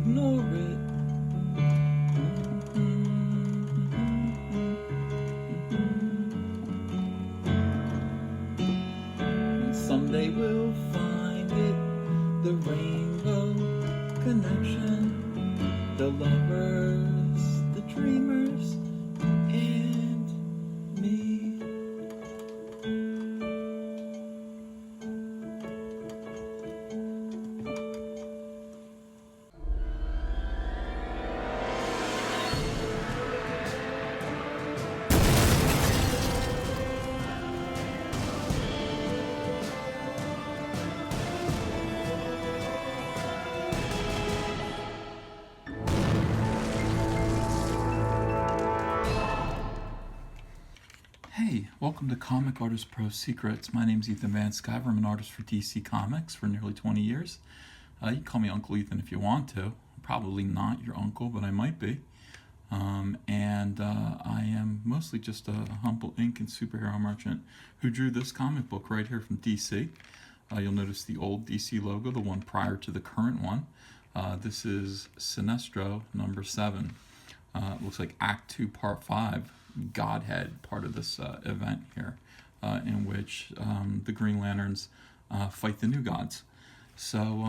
ignore it. And someday we'll find it, the rainbow connection, the lovers, the dreamers, and me. Hey, welcome to Comic Artist Pro Secrets. My name's Ethan Van Sciver. I'm an artist for DC Comics for nearly 20 years. You can call me Uncle Ethan if you want to. I'm probably not your uncle, but I might be. I am mostly just a humble ink and superhero merchant who drew this comic book right here from DC. You'll notice the old DC logo, the one prior to the current one. This is Sinestro number 7. It looks like Act 2, Part 5. Godhead part of this event here, in which the Green Lanterns fight the New Gods. So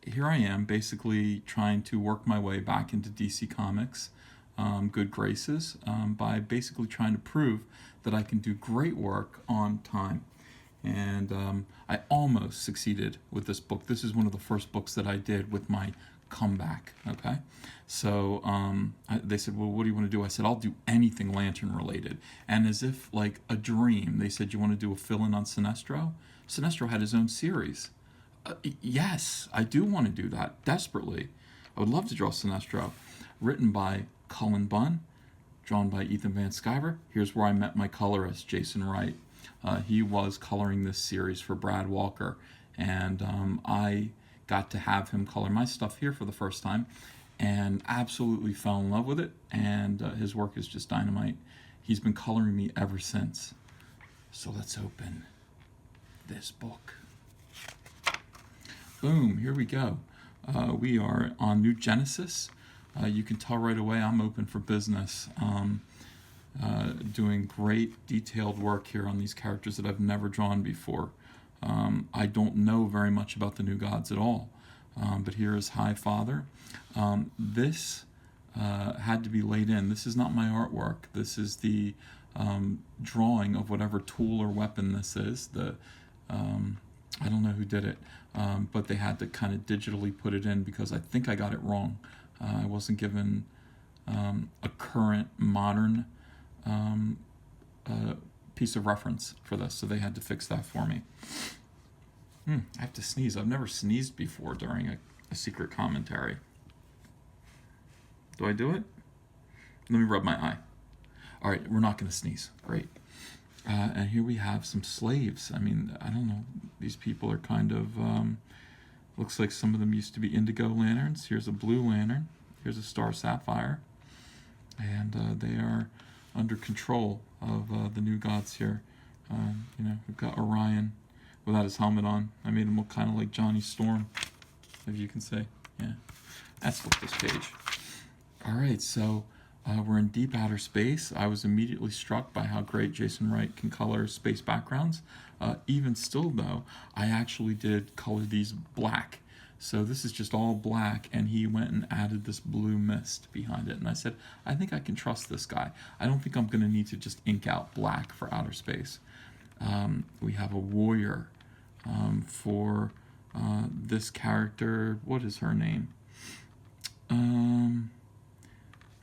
here I am basically trying to work my way back into DC Comics good graces by basically trying to prove that I can do great work on time. And I almost succeeded with this book. This is one of the first books that I did with my comeback. Okay, so they said, well, what do you want to do? I said, I'll do anything lantern related. And as if like a dream, they said, you want to do a fill-in on Sinestro? Sinestro had his own series. Yes, I do want to do that desperately. I would love to draw Sinestro. Written by Cullen Bunn, drawn by Ethan Van Sciver. Here's where I met my colorist, Jason Wright. He was coloring this series for Brad Walker, and I got to have him color my stuff here for the first time and absolutely fell in love with it, and his work is just dynamite. He's been coloring me ever since. So let's open this book. Boom, here we go. We are on New Genesis. You can tell right away I'm open for business. Doing great detailed work here on these characters that I've never drawn before. I don't know very much about the New Gods at all, but here is High Father. This had to be laid in. This is not my artwork. This is the drawing of whatever tool or weapon this is. I don't know who did it, but they had to kind of digitally put it in because I think I got it wrong. I wasn't given a current modern piece of reference for this, so they had to fix that for me. I have to sneeze. I've never sneezed before during a secret commentary. Do I do it? Let me rub my eye. All right, we're not going to sneeze. Great. And here we have some slaves. I mean, I don't know. These people are kind of, looks like some of them used to be indigo lanterns. Here's a blue lantern. Here's a star sapphire. And they are under control of the New Gods here. We've got Orion without his helmet on. I made him look kind of like Johnny Storm, if you can say. Yeah, that's what this page. All right, so we're in deep outer space. I was immediately struck by how great Jason Wright can color space backgrounds. Even still, though, I actually did color these black. So this is just all black, and he went and added this blue mist behind it. And I said, I think I can trust this guy. I don't think I'm going to need to just ink out black for outer space. We have a warrior for this character. What is her name?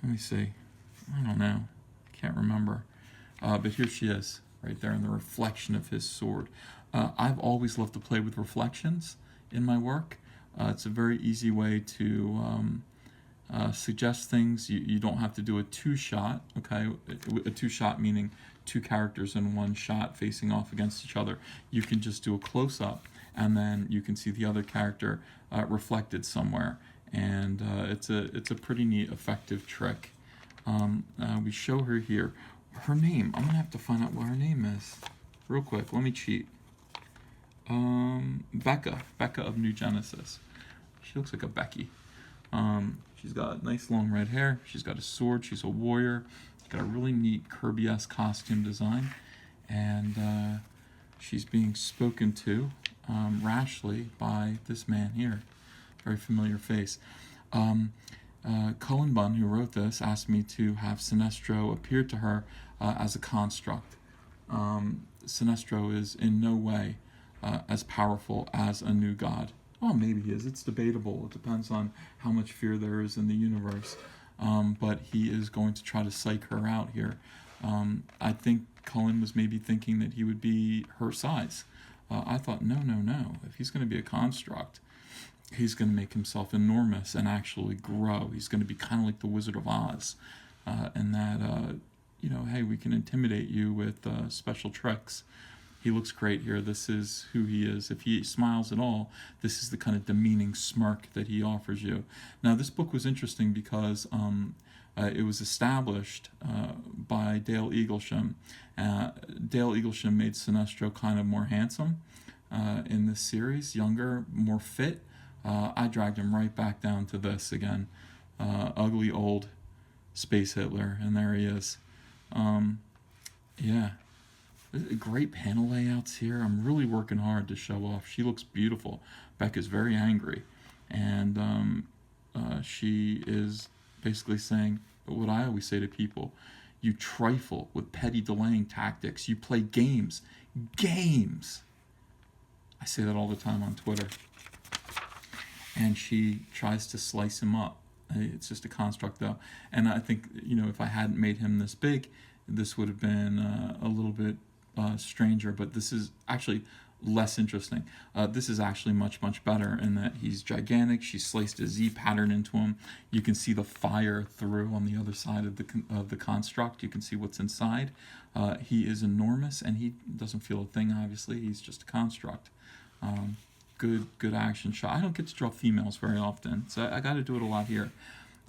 Let me see. I don't know. I can't remember. But here she is, right there in the reflection of his sword. I've always loved to play with reflections in my work. It's a very easy way to suggest things. You don't have to do a two-shot, okay? A two-shot meaning two characters in one shot facing off against each other. You can just do a close-up, and then you can see the other character reflected somewhere. And it's a pretty neat, effective trick. We show her here. Her name, I'm going to have to find out what her name is. Real quick, let me cheat. Becca of New Genesis. She looks like a Becky. She's got nice long red hair. She's got a sword. She's a warrior. She's got a really neat Kirby-esque costume design. And she's being spoken to rashly by this man here. Very familiar face. Cullen Bunn, who wrote this, asked me to have Sinestro appear to her as a construct. Sinestro is in no way as powerful as a new god. Well, maybe he is. It's debatable. It depends on how much fear there is in the universe. But he is going to try to psych her out here. I think Cullen was maybe thinking that he would be her size. I thought, no. If he's going to be a construct, he's going to make himself enormous and actually grow. He's going to be kind of like the Wizard of Oz. And that, hey, we can intimidate you with special tricks. He looks great here. This is who he is. If he smiles at all, this is the kind of demeaning smirk that he offers you. Now, this book was interesting because it was established by Dale Eaglesham. Dale Eaglesham made Sinestro kind of more handsome in this series, younger, more fit. I dragged him right back down to this again. Ugly old Space Hitler, and there he is. Yeah. Great panel layouts here. I'm really working hard to show off. She looks beautiful. Becca's very angry. And she is basically saying what I always say to people. You trifle with petty delaying tactics. You play games. Games! I say that all the time on Twitter. And she tries to slice him up. It's just a construct, though. And I think, if I hadn't made him this big, this would have been a little bit stranger, but this is actually less interesting. This is actually much, much better in that he's gigantic. She sliced a Z pattern into him. You can see the fire through on the other side of the construct. You can see what's inside. He is enormous, and he doesn't feel a thing, obviously. He's just a construct. Good action shot. I don't get to draw females very often, so I got to do it a lot here.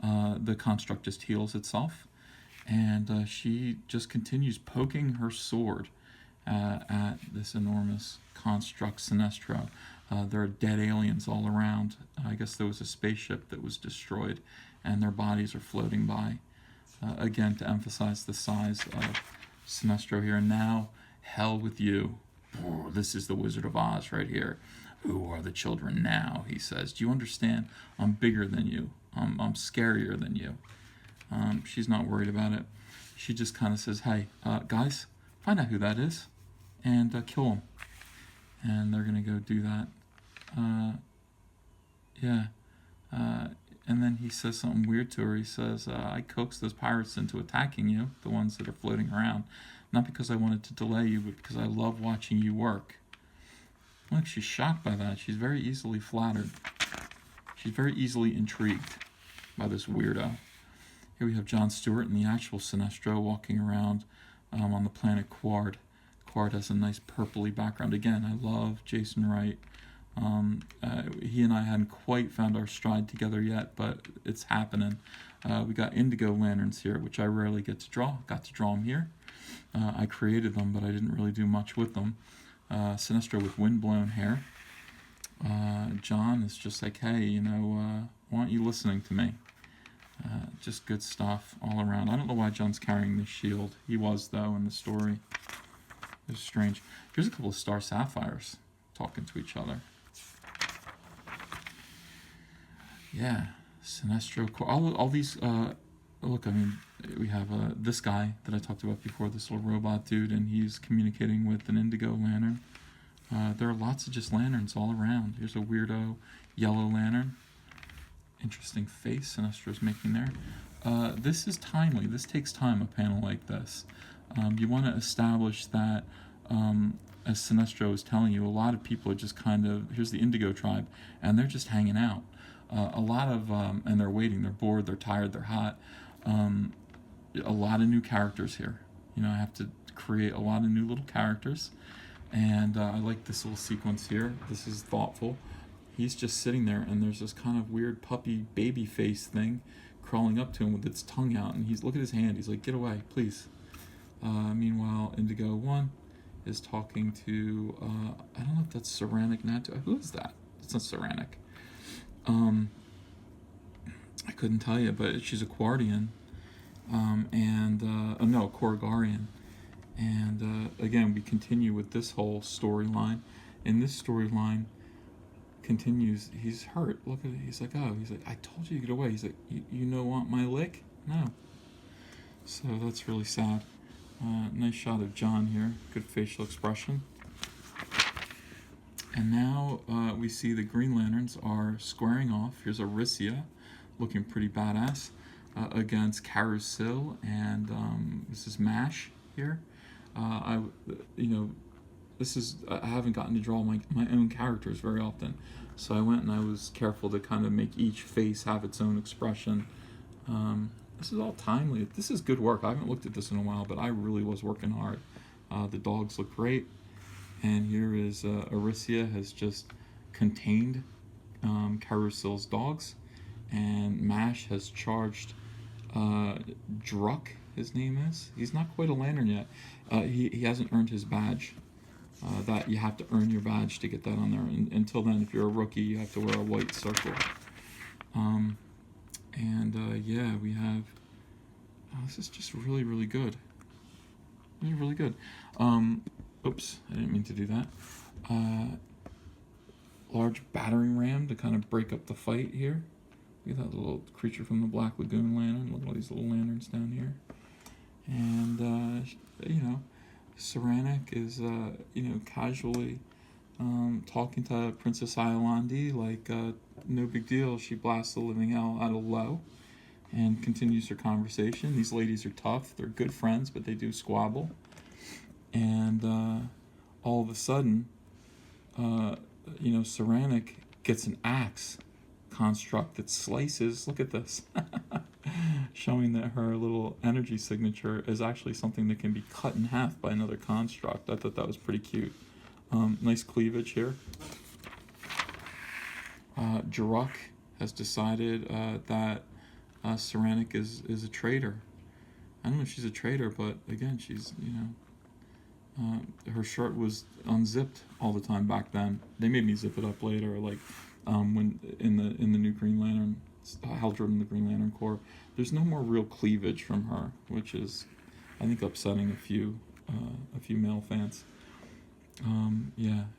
The construct just heals itself, and she just continues poking her sword at this enormous construct Sinestro. There are dead aliens all around. I guess there was a spaceship that was destroyed, and their bodies are floating by. Again, to emphasize the size of Sinestro here. And now, hell with you. This is the Wizard of Oz right here. Who are the children now, he says. Do you understand? I'm bigger than you. I'm scarier than you. She's not worried about it. She just kind of says, hey, guys, find out who that is and kill him. And they're going to go do that. And then he says something weird to her. He says, I coaxed those pirates into attacking you, the ones that are floating around, not because I wanted to delay you, but because I love watching you work. Look, she's shocked by that. She's very easily flattered. She's very easily intrigued by this weirdo. Here we have Jon Stewart and the actual Sinestro walking around on the planet Quard. Quard has a nice purpley background. Again, I love Jason Wright. He and I hadn't quite found our stride together yet, but it's happening. We got indigo lanterns here, which I rarely get to draw. Got to draw them here. I created them, but I didn't really do much with them. Sinestro with windblown hair. John is just like, hey, why aren't you listening to me? Just good stuff all around. I don't know why John's carrying this shield. He was, though, in the story. It's strange. Here's a couple of star sapphires talking to each other. Yeah, Sinestro. All these. Look, we have this guy that I talked about before, this little robot dude, and he's communicating with an indigo lantern. There are lots of just lanterns all around. Here's a weirdo yellow lantern. Interesting face Sinestro's making there. This is timely. This takes time, a panel like this. You want to establish that, as Sinestro is telling you, a lot of people are just kind of, here's the Indigo tribe, and they're just hanging out. A lot of, and they're waiting, they're bored, they're tired, they're hot. A lot of new characters here. I have to create a lot of new little characters. And I like this little sequence here. This is thoughtful. He's just sitting there, and there's this kind of weird puppy baby face thing crawling up to him with its tongue out. And look at his hand. He's like, get away, please. Meanwhile, Indigo 1 is talking to, I don't know if that's Ceramic Natu. Who is that? It's not Ceramic. I couldn't tell you, but she's a Quardian, and no, Korgarian. And again, we continue with this whole storyline. And this storyline continues. He's hurt. Look at it. He's like, oh, he's like, I told you to get away. He's like, you know, want my lick? No. So that's really sad. Nice shot of John here. Good facial expression. And now we see the Green Lanterns are squaring off. Here's Aricia, looking pretty badass, against Carousel, and this is Mash here. I haven't gotten to draw my own characters very often, so I went and I was careful to kind of make each face have its own expression. This is all timely. This is good work. I haven't looked at this in a while, but I really was working hard. The dogs look great. And here is Aricia has just contained Carousel's dogs, and Mash has charged Druck, his name is. He's not quite a lantern yet. He hasn't earned his badge. That you have to earn your badge to get that on there. And until then, if you're a rookie, you have to wear a white circle. Yeah, we have. This is just really, really good. Really, really good. Oops, I didn't mean to do that. Large battering ram to kind of break up the fight here. Look at that little creature from the Black Lagoon lantern. Look at all these little lanterns down here. And, Saranic is, casually talking to Princess Iolandi like no big deal. She blasts the living hell out of Lo and continues her conversation. These ladies are tough. They're good friends, but they do squabble. And all of a sudden, Saranic gets an axe construct that slices. Look at this. Showing that her little energy signature is actually something that can be cut in half by another construct. I thought that was pretty cute. Nice cleavage here. Druck has decided that Saranic is a traitor. I don't know if she's a traitor, but again, she's, her shirt was unzipped all the time back then. They made me zip it up later, like when in the new Green Lantern, Hal Jordan, the Green Lantern Corps. There's no more real cleavage from her, which is, I think, upsetting a few male fans.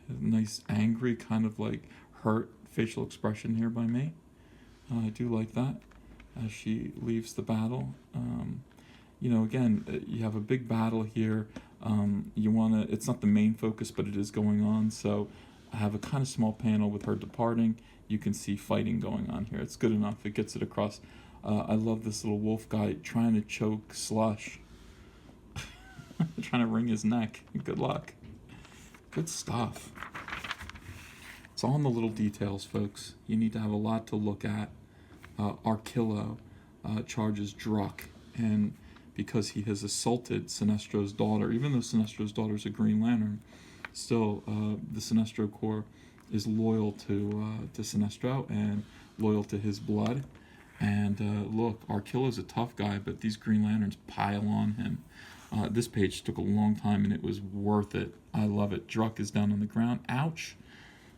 Nice angry, kind of like hurt facial expression here by me. I do like that as she leaves the battle. Again, you have a big battle here. It's not the main focus, but it is going on. So I have a kind of small panel with her departing. You can see fighting going on here. It's good enough. It gets it across. I love this little wolf guy trying to choke Slush. Trying to wring his neck. Good luck. Good stuff. It's all in the little details, folks. You need to have a lot to look at. Arkillo charges Druck, and because he has assaulted Sinestro's daughter, even though Sinestro's daughter is a Green Lantern, still the Sinestro Corps is loyal to Sinestro and loyal to his blood. And look, Arkillo's a tough guy, but these Green Lanterns pile on him. This page took a long time, and it was worth it. I love it. Druck is down on the ground. Ouch.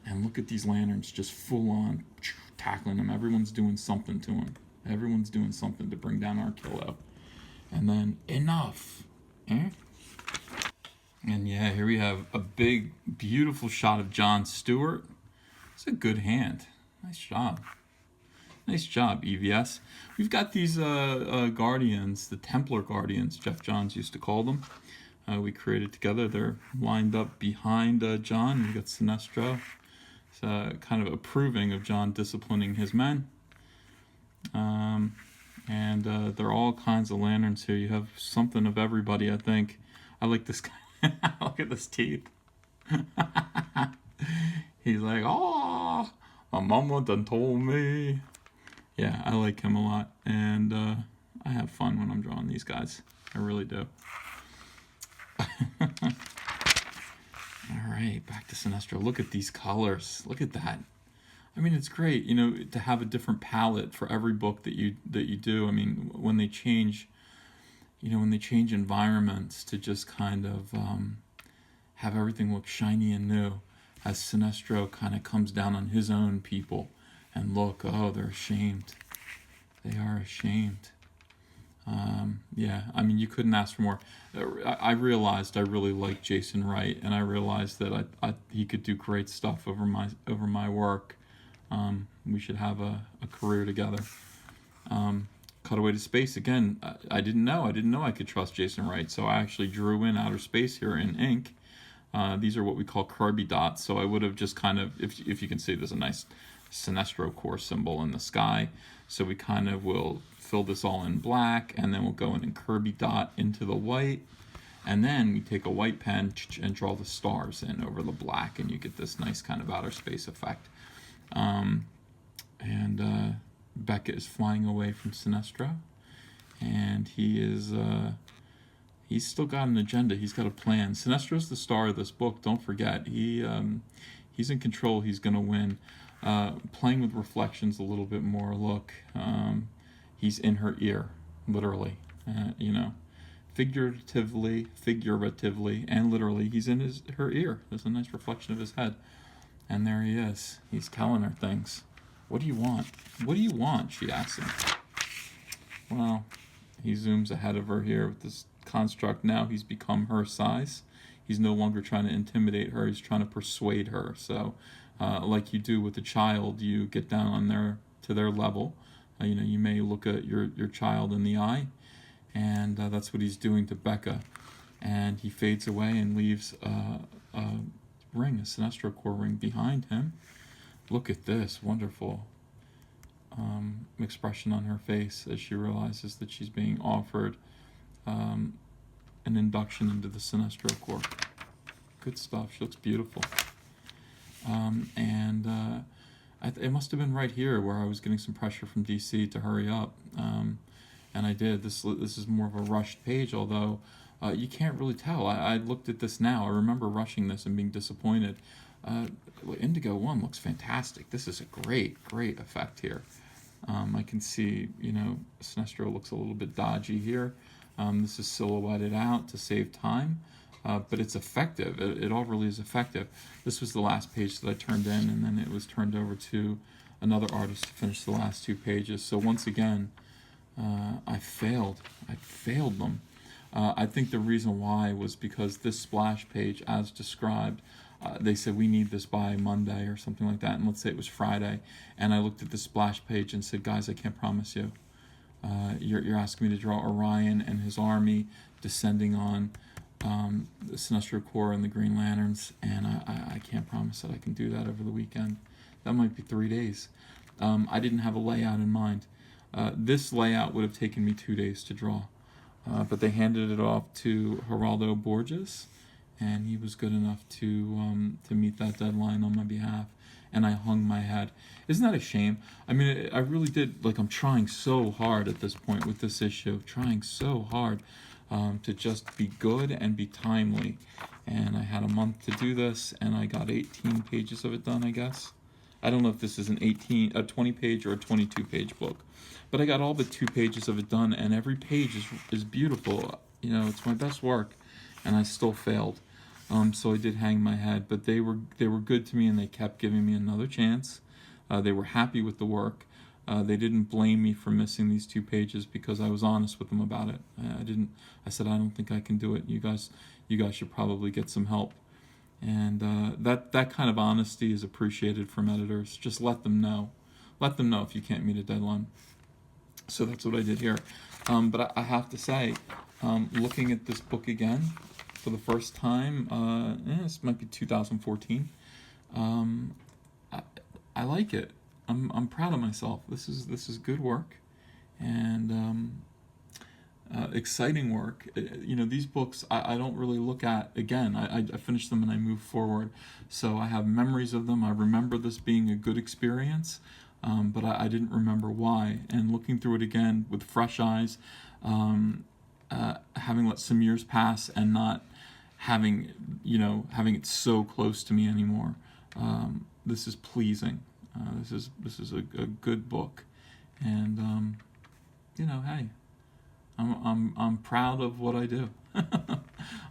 And look at these lanterns just full on tackling him. Everyone's doing something to him. Everyone's doing something to bring down Arkillo. And then, enough. And yeah, here we have a big, beautiful shot of John Stewart. It's a good hand. Nice job. Nice job, EVS. We've got these Guardians, the Templar Guardians, Jeff Johns used to call them. We created together. They're lined up behind John. We've got Sinestro. It's kind of approving of John disciplining his men. And there are all kinds of lanterns here. You have something of everybody, I think. I like this guy. Look at this teeth. He's like, oh, my mama done told me. Yeah, I like him a lot. And I have fun when I'm drawing these guys. I really do. All right, back to Sinestro. Look at these colors. Look at that. I mean, it's great, to have a different palette for every book that you do. I mean, when they change, environments to just kind of have everything look shiny and new, as Sinestro kind of comes down on his own people, and look, oh, they're ashamed. They are ashamed. Yeah, I mean, you couldn't ask for more. I realized I really liked Jason Wright, and I realized that he could do great stuff over my work. We should have a career together. Cutaway to Space again. I didn't know I could trust Jason Wright, so I actually drew in outer space here in ink. These are what we call Kirby dots. So I would have just kind of, if you can see, there's a nice Sinestro core symbol in the sky. So we kind of will fill this all in black, and then we'll go in and Kirby dot into the white, and then we take a white pen and draw the stars in over the black, and you get this nice kind of outer space effect. Becca is flying away from Sinestro, and he's still got an agenda. He's got a plan. Sinestro's the star of this book. Don't forget, he's in control. He's going to win. Playing with reflections a little bit more. Look, he's in her ear, literally. Figuratively, and literally, he's in her ear. There's a nice reflection of his head, and there he is. He's telling her things. What do you want? What do you want? She asks him. Well, he zooms ahead of her here with this construct. Now he's become her size. He's no longer trying to intimidate her. He's trying to persuade her. So, like you do with a child, you get down on to their level. You may look at your child in the eye, and that's what he's doing to Becca. And he fades away and leaves a ring, a Sinestro core ring, behind him. Look at this wonderful expression on her face as she realizes that she's being offered an induction into the Sinestro core. Good stuff. She looks beautiful. It must have been right here where I was getting some pressure from DC to hurry up, and I did. This is more of a rushed page, although you can't really tell. I looked at this now. I remember rushing this and being disappointed. Indigo 1 looks fantastic. This is a great effect here. I can see, Sinestro looks a little bit dodgy here. This is silhouetted out to save time, but it's effective. It all really is effective. This was the last page that I turned in, and then it was turned over to another artist to finish the last 2 pages. So once again, I failed them. I think the reason why was because this splash page, as described, they said we need this by Monday or something like that, and let's say it was Friday, and I looked at the splash page and said, guys, I can't promise you. You're asking me to draw Orion and his army descending on the Sinestro Corps and the Green Lanterns, and I can't promise that I can do that over the weekend. That might be 3 days. I didn't have a layout in mind. This layout would have taken me 2 days to draw, but they handed it off to Geraldo Borges, and he was good enough to meet that deadline on my behalf, and I hung my head. Isn't that a shame? I mean, I really did, I'm trying so hard at this point with this issue, trying so hard to just be good and be timely, and I had a month to do this, and I got 18 pages of it done, I guess. I don't know if this is a 20-page or a 22-page book, but I got all but 2 pages of it done, and every page is beautiful. It's my best work, and I still failed. So I did hang my head, but they were good to me, and they kept giving me another chance. They were happy with the work. They didn't blame me for missing these 2 pages because I was honest with them about it. I said, I don't think I can do it. You guys should probably get some help. And that kind of honesty is appreciated from editors. Just let them know. Let them know if you can't meet a deadline. So that's what I did here. But I have to say, looking at this book again for the first time, this might be 2014. I like it. I'm proud of myself. This is good work, and exciting work. These books I don't really look at again. I finish them and I move forward. So I have memories of them. I remember this being a good experience, but I didn't remember why. And looking through it again with fresh eyes, having let some years pass and not having it so close to me anymore. This is pleasing. This is a good book, and hey, I'm proud of what I do.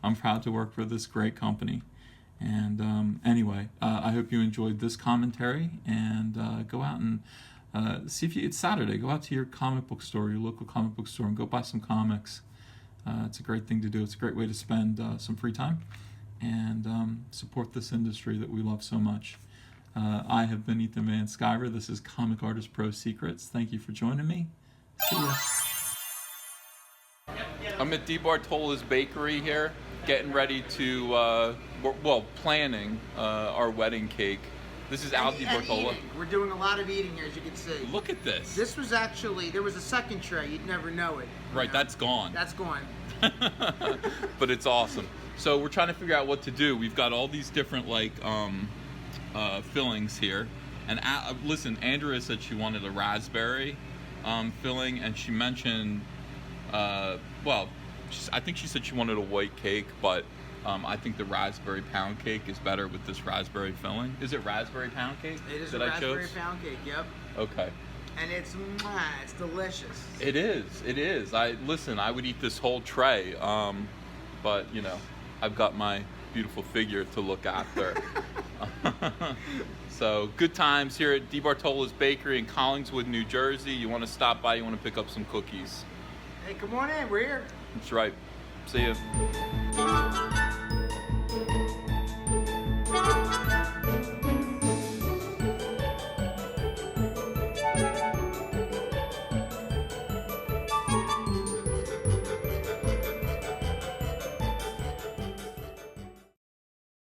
I'm proud to work for this great company. And anyway, I hope you enjoyed this commentary, and go out and See if it's Saturday. Go out to your comic book store, your local comic book store, and go buy some comics. It's a great thing to do. It's a great way to spend some free time and support this industry that we love so much. I have been Ethan Van Sciver. This is Comic Artist Pro Secrets. Thank you for joining me. See ya. I'm at DeBartola's Bakery here, getting ready to, planning our wedding cake. This is Al DeBartola. We're doing a lot of eating here, as you can see. Look at this. This was actually, there was a second tray. You'd never know it. Right, that's gone. That's gone. But it's awesome. So we're trying to figure out what to do. We've got all these different fillings here. And listen, Andrea said she wanted a raspberry filling, and she mentioned, I think she said she wanted a white cake, but I think the raspberry pound cake is better with this raspberry filling. Is it raspberry pound cake? It is a raspberry pound cake, yep. Okay. And it's delicious. It is. I would eat this whole tray, but you know, I've got my beautiful figure to look after. So good times here at DeBartola's Bakery in Collingswood, New Jersey. You want to stop by, you want to pick up some cookies. Hey, come on in, we're here. That's right. See you.